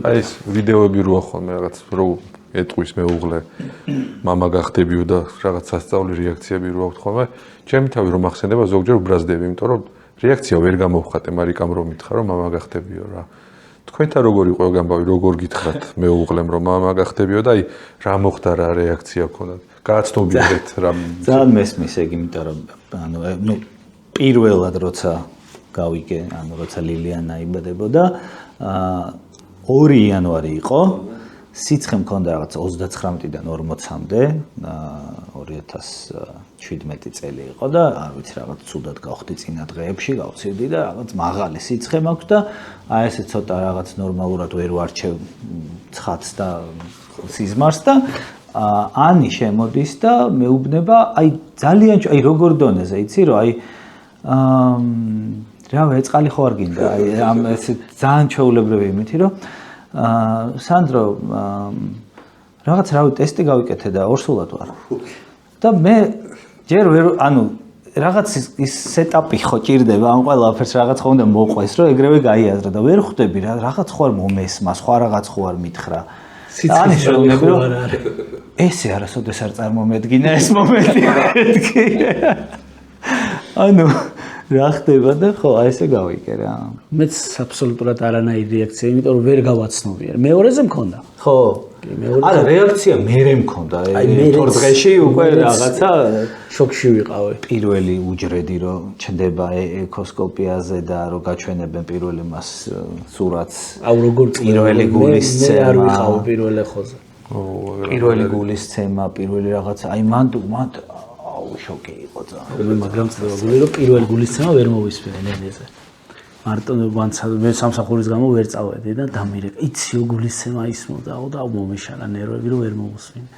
აი ეს ვიდეოები რო ახალ რაღაც რო ეტყვის მეუღლე მამა გახდებიო და რაღაც სასწაული რეაქციები რო აქვს ხოლმე ჩემი თავი რომ ახსენდება ზოგჯერ უბრაზდები იმიტომ რომ რეაქცია ვერ გამოვხატე მარიკამ რომ მითხრა რომ მამა გახდებიო რა თქვენთან როგორ იყო გამბავი როგორ გითხრათ მეუღლემ რომ მამა გახდებიო და აი რა მოხდა რა რეაქცია ქონდათ გააცნობიერეთ რა ძალიან მესმის ეგ იმიტომ რომ ანუ პირველად როცა გავიგე ანუ როცა ლილიანა იბადებოდა 2 იანვარი იყო სიცხე მქონდა რაღაც 39-დან 40-მდე 2017 წელი იყო და არ ვიცი რაღაც ცუდად გავხდი წინა დღეებში გავცირდი და რაღაც მაღალი სიცხე მაქვს და აი ესე ცოტა რაღაც ნორმალურად ვერ ვარჩევ ცხადს და სიზმარს და ანი შემოდის და მეუბნება აი ძალიან აი როგორ დონეზე იცი რომ აი რავი ეწყალი ხო არ გინდა აი ამ ესე ძალიან ჩაულებრივი იმითი რომ სანდრო რაღაც რავი ტესტი გავიკეთე და ორსულად ვარ და მე ჯერ ვერ ანუ რაღაც ის სეტაპი ხო ჭირდება ამ ყველაფერს რაღაც ხო უნდა მოყვეს რომ ეგრევე გაიაზრა და ვერ ხვდები რა რაღაც ხო არ მომესმა სხვა რაღაც ხო არ მითხრა სიცხეს შევუნები რომ ესე არასოდეს არ წარმომედგინა ეს მომენტი ანუ რა ხდება და ხო აი ესე გავიგე რა მეც აბსოლუტურად არანაირი რეაქცია იმიტომ რომ ვერ გავაცნობიერ მეორეზე მქონდა ხო არა რეაქცია მერე მქონდა თორ დღეში უკვე რაღაცა შოკში ვიყავი პირველი უჯრედი რომ ჩნდება ეკოსკოპიაზე და რომ გაჩვენებენ პირველი მას სურათს აუ როგორ პირველი გულის ცემა არ ვიყავი პირველ ეხოზე პირველი გულის ცემა პირველი რაღაცა აი მან შოკი იყო ძალიან მაგრამ ცდება გული რომ პირველ გულისცემა ვერ მოვისმენე ნენეზე მარტო მე სამსახურის გამო ვერ წავედი და დამირეკა იციო გულისცემა ისმოდა და მომიშალა ნერვები რომ ვერ მოვუსმინე